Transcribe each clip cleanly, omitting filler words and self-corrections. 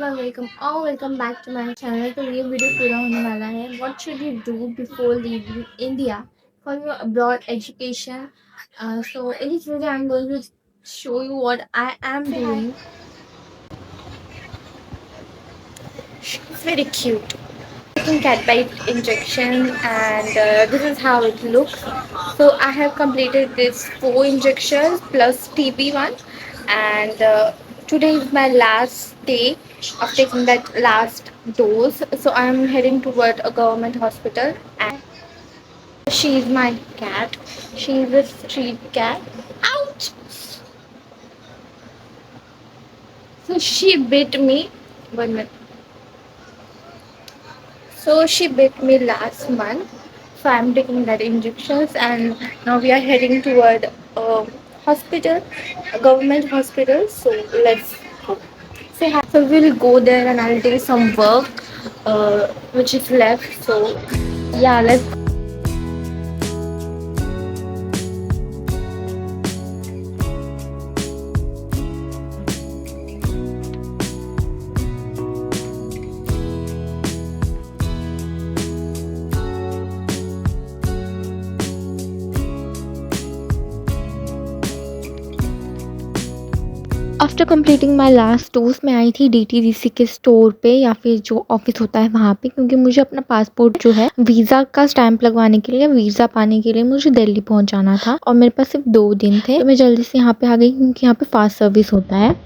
everyone, welcome or welcome back to my channel. तो ये video पूरा होने वाला है What should you do before leaving India for your abroad education? So in this video I'm going to show you what I am doing. She's very cute. Taking cat bite injection and this is how it looks. So I have completed this 4 injections plus TB one, and today is my last day of taking that last dose. So I am heading toward a government hospital, and she is my cat. She is a street cat. Ouch! So she bit me. 1 minute. So she bit me last month. So I'm taking that injections, and now we are heading toward a hospital, a government hospital. So let's go. Say hi. So we'll go there and I'll do some work, which is left. So yeah, let's. After completing my last dose मैं आई थी DTDC के store पे या फिर जो office होता है वहाँ पे, क्योंकि मुझे अपना पासपोर्ट जो है वीज़ा का स्टैंप लगवाने के लिए, वीज़ा पाने के लिए मुझे दिल्ली पहुँचाना था और मेरे पास सिर्फ 2 दिन थे। तो मैं जल्दी से यहाँ पे आ गई क्योंकि यहाँ पे फास्ट सर्विस होता है।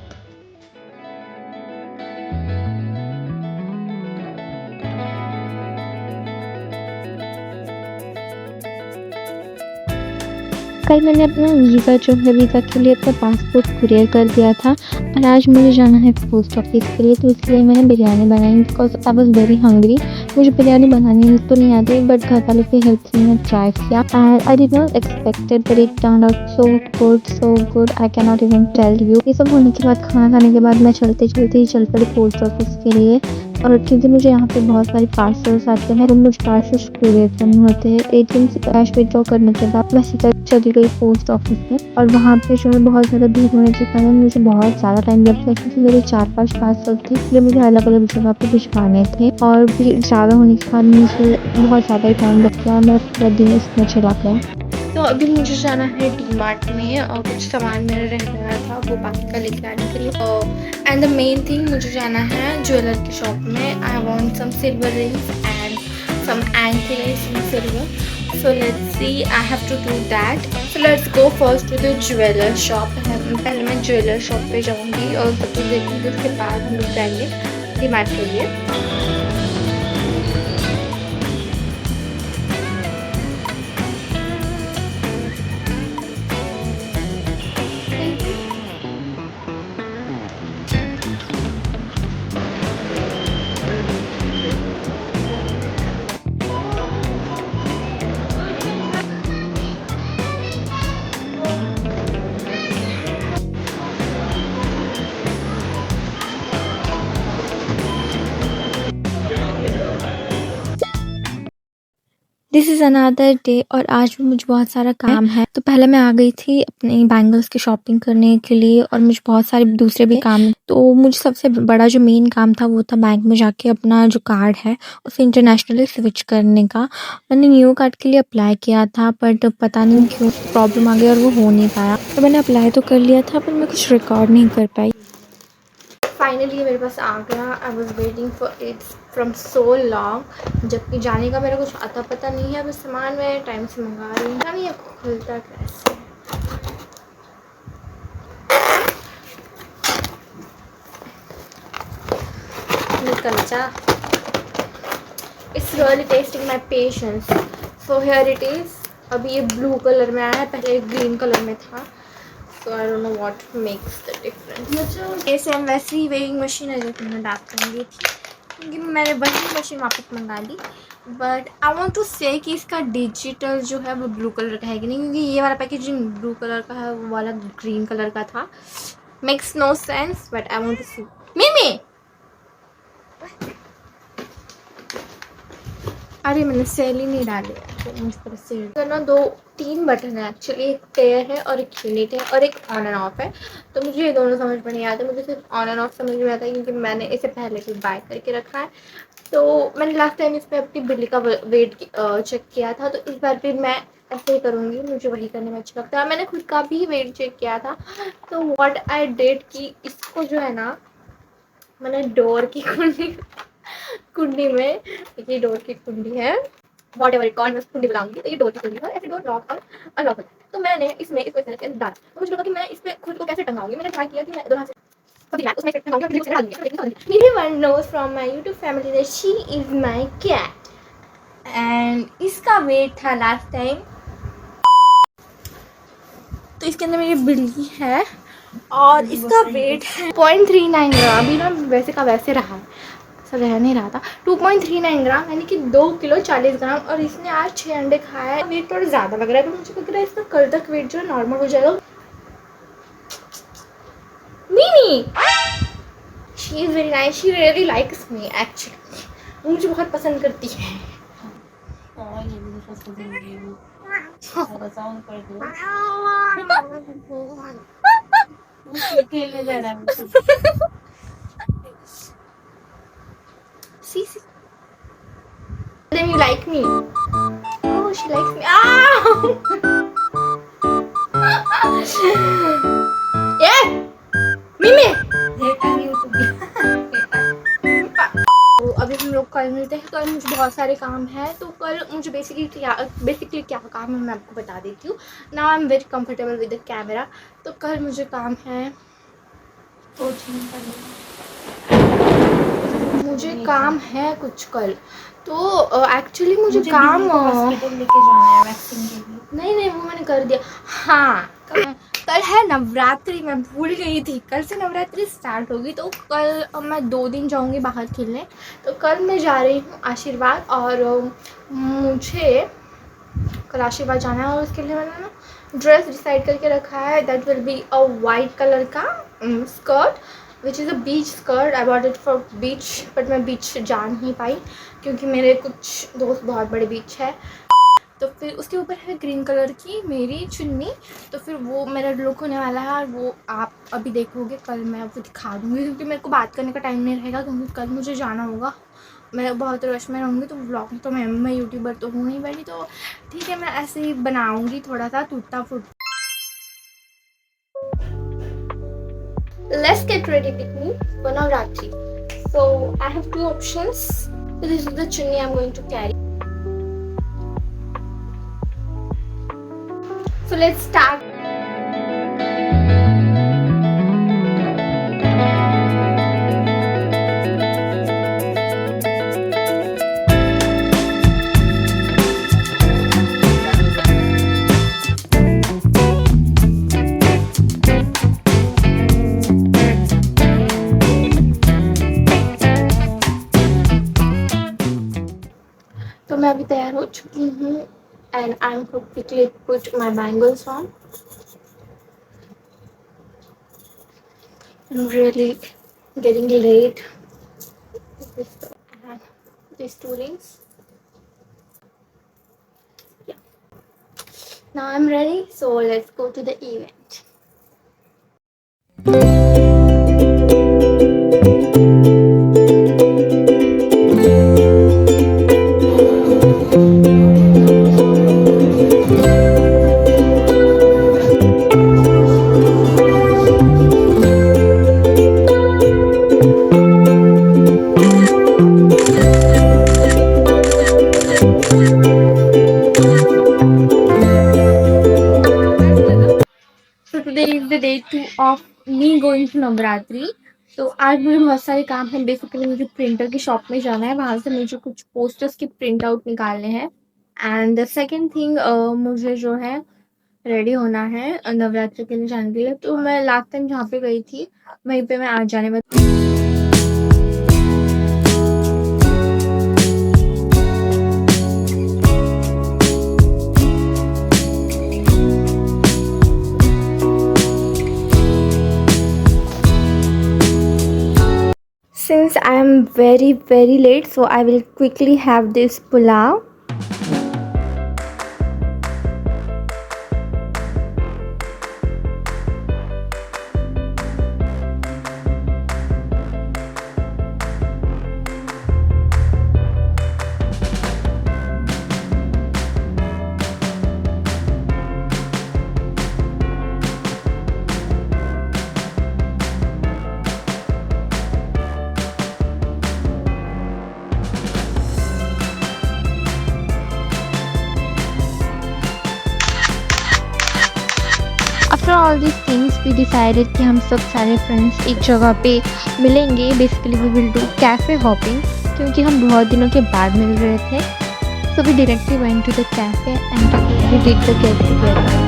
कल मैंने अपना वीज़ा जो है, वीज़ा के लिए अपना पासपोर्ट कुरियर कर दिया था और आज मुझे जाना है पोस्ट ऑफिस के लिए, तो इसलिए मैंने बिरयानी बनाई because I was very hungry. मुझे बिरयानी बनानी तो नहीं आती बट घर वालों की हेल्प से मैंने ट्राई किया and I did not expected but it turn out so good I can not even tell you. ये सब होने के बाद, खाना खाने के बाद मैं चलते ही चल पड़ी पोस्ट ऑफिस के लिए। और क्योंकि मुझे यहाँ पे बहुत सारे पार्सल्स आते हैं तो मुझे पार्सल्स कुरियर करने होते हैं। ATM से कैश विड्रॉ करने के बाद मैं सीधा चली गई पोस्ट ऑफिस में और वहाँ पे जो है बहुत ज़्यादा भीड़ होने के कारण मुझे बहुत ज़्यादा टाइम लग गया, क्योंकि मेरे 4-5 पार्सल थे जो मुझे अलग अलग जगह पे भिजवाने थे और भीड़ ज़्यादा होने के कारण मुझे बहुत ज़्यादा टाइम लग गया। मेरा पूरा दिन इसमें चला गया। तो अभी मुझे जाना है DMart में और कुछ सामान मेरा रह गया था वो बाकी का लेके आने के लिए। एंड द मेन थिंग, मुझे जाना है ज्वेलर की शॉप में। I want some silver rings and some anklets in silver. So let's see, I have to do that. So let's go first to the jeweller shop. पहले मैं jeweller shop पे जाऊँगी और सब कुछ देखूँगी, उसके बाद हम लोग जाएंगे DMart के लिए। दिस इज़ अनदर डे और आज भी मुझे बहुत सारा काम है। तो पहले मैं आ गई थी अपने बैंगल्स की शॉपिंग करने के लिए और मुझे बहुत सारे दूसरे भी काम। तो मुझे सबसे बड़ा जो मेन काम था वो था बैंक में जाके अपना जो कार्ड है उसे इंटरनेशनली स्विच करने का। मैंने न्यू कार्ड के लिए अप्लाई किया था बट पता नहीं क्यों प्रॉब्लम आ गई और वो हो नहीं पाया। तो मैंने अप्लाई तो कर लिया था पर मैं कुछ रिकॉर्ड नहीं कर पाई। फाइनली मेरे पास आ गया। I was waiting for it from so long, जबकि जाने का मेरा कुछ आता पता नहीं है। बस सामान मैं टाइम से मंगा रही हूँ, नहीं खुलता कैसे। निकल जा। It's really testing my patience. So here it is. अभी ये ब्लू कलर में आया है, पहले ग्रीन कलर में था। So I don't know what makes the difference. ये सेम वैसी ही वेइंग मशीन है जो मैंने डाक कर ली थी, क्योंकि मैंने वही मशीन वापस मंगा ली। बट आई वांट टू से कि इसका डिजिटल जो है वो ब्लू कलर का है कि नहीं, क्योंकि ये वाला पैकेजिंग ब्लू कलर का है, वो वाला ग्रीन कलर का था। Makes no sense but I want to see. मिमी, अरे मैंने सेल ही नहीं डाली है। मुझे पर से तो ना 2-3 बटन है एक्चुअली, एक पेयर है और एक यूनिट है और एक ऑन एंड ऑफ है। तो मुझे ये दोनों समझ में नहीं आते, मुझे सिर्फ ऑन एंड ऑफ समझ में आता है क्योंकि मैंने इसे पहले भी बाय करके रखा है। तो मैंने लास्ट टाइम इस पर अपनी बिल्ली का वेट चेक किया था, तो इस बार भी मैं ऐसे ही करूँगी, मुझे वही करने में अच्छा लगता है। मैंने खुद का भी वेट चेक किया था, तो व्हाट आई डिड कि इसको जो है ना, मैंने डोर की कुंडी में, ये डोर की कुंडी है, वॉट एवर इट कॉल्ड, मैं कुंडी बुलाऊंगी, तो ये डोर की कुंडी है, ऐसे डोर लॉक और अनलॉक होता है। तो मैंने इसमें इसको इस तरह से डाला, तो मुझे लगा कि मैं इस पे खुद को कैसे टंगाऊंगी। मैंने ट्राई किया कि मैं दोनों हाथ से कभी मैं उसमें टंगाऊंगी और दूसरे हाथ में डाल दूंगी। Everyone knows from my YouTube family that she is my cat and इसका वेट था लास्ट टाइम, तो इसके अंदर मेरी बिल्ली है और इसका वेट है 0.39 ग्राम। अभी ना वैसे का वैसे रहा है, सब रह नहीं रहा था। 2.39 ग्राम यानी कि 2 किलो 40 ग्राम, और इसने आज 6 अंडे खाए हैं। वेट थोड़ा ज़्यादा लग रहा है, तो मुझे लग रहा है इसका कल तक वेट जो है नॉर्मल हो जाएगा। मिमी, she is very nice, she really likes me actually, वो मुझे बहुत पसंद करती है। See. Then you like me. Oh, she likes me. Yeah, Mimi. तो अभी हम लोग कल मिलते हैं। कल मुझे बहुत सारे काम है, तो कल मुझे बेसिकली क्या काम है मैं आपको बता देती हूँ। Now I am very comfortable with the camera. तो कल मुझे काम है, मुझे काम है कुछ कल। तो एक्चुअली मुझे काम हॉस्पिटल लेके जाना है वैक्सीन के लिए। नहीं वो मैंने कर दिया। हाँ, कल है नवरात्रि, मैं भूल गई थी। कल से नवरात्रि स्टार्ट होगी, तो कल मैं 2 दिन जाऊंगी बाहर खेलने। तो कल मैं जा रही हूँ आशीर्वाद, और मुझे कल आशीर्वाद जाना है, और उसके लिए मैंने ना ड्रेस डिसाइड करके रखा है। That will be a white colour का skirt which is a beach skirt. I bought it for beach, but मैं बीच जा नहीं पाई क्योंकि मेरे कुछ दोस्त बहुत बड़े बीच है। तो फिर उसके ऊपर है ग्रीन कलर की मेरी चुन्नी, तो फिर वो मेरा लुक होने वाला है, और वो आप अभी देखोगे। कल मैं आपको दिखा दूँगी क्योंकि मेरे को बात करने का टाइम नहीं रहेगा, क्योंकि कल मुझे जाना होगा। मैं बहुत रश में रहूँगी, तो व्लॉग तो मैं यूट्यूबर तो हूँ नहीं बनी, तो ठीक है, मैं ऐसे ही बनाऊँगी थोड़ा सा टूटता फूट। Let's get ready with me for Navratri. So I have 2 options. So this is the chunni I'm going to carry. So let's start. तो मैं अभी तैयार हो चुकी हूँ and I'm quickly put my bangles on. I'm really getting late. These 2 rings. Yeah. Now I'm ready, so let's go to the event. Today is the day 2 of me going to Navratri. तो आज मुझे बहुत सारे काम हैं। Basically मुझे printer की shop में जाना है, वहाँ से मुझे कुछ पोस्टर्स के प्रिंट आउट निकालने हैं। एंड द सेकेंड थिंग, मुझे जो है रेडी होना है नवरात्रि के लिए जाने के लिए। तो मैं लास्ट टाइम जहाँ पे गई थी वहीं पे मैं आज जाने में। Since I am very late, so I will quickly have this pulao. All this things we decided कि हम सब सारे फ्रेंड्स एक जगह पे मिलेंगे. Basically we will do cafe hopping, क्योंकि हम बहुत दिनों के बाद मिल रहे थे. So we directly went to the cafe and we did the get together.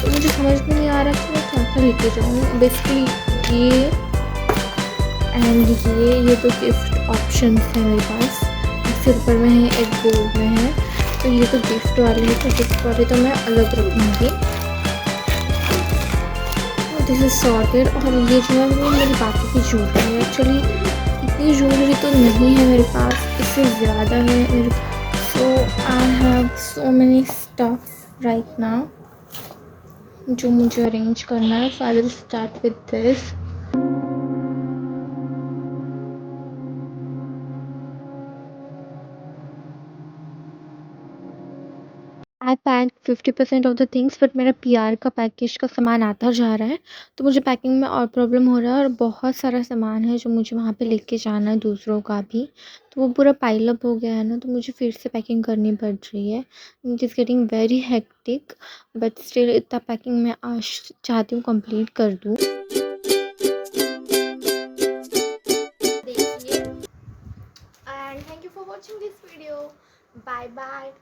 तो मुझे समझ में नहीं आ रहा कि मैं क्या लेके जाऊँ. बेसिकली ये तो गिफ्ट ऑप्शंस हैं मेरे पास. एक सिल्वर में है, एक गोल्ड में है. तो ये तो गिफ्ट वाले हैं, तो गिफ्ट वाले तो मैं अलग रखूँगी. This is sorted. और ये जो है वो मेरी बाकी की ज्वेलरी है. एक्चुअली इतनी ज्वेलरी तो नहीं है मेरे पास, इससे ज़्यादा है मेरे. So I have so many stuff right now जो मुझे अरेंज करना है. So I will start with this. I pack 50% of the things, but मेरा पीआर का पैकेज का सामान आता जा रहा है, तो मुझे पैकिंग में और प्रॉब्लम हो रहा है. और बहुत सारा सामान है जो मुझे वहाँ पे लेके जाना है, दूसरों का भी. तो वो पूरा पाइल अप हो गया है ना, तो मुझे फिर से पैकिंग करनी पड़ रही है. It is getting very hectic, but still इतना पैकिंग मैं आज चाहती हूँ कंप्लीट कर दूँ. देखिए, and thank you for watching this video. Bye bye.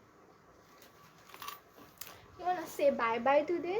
You wanna say bye bye today?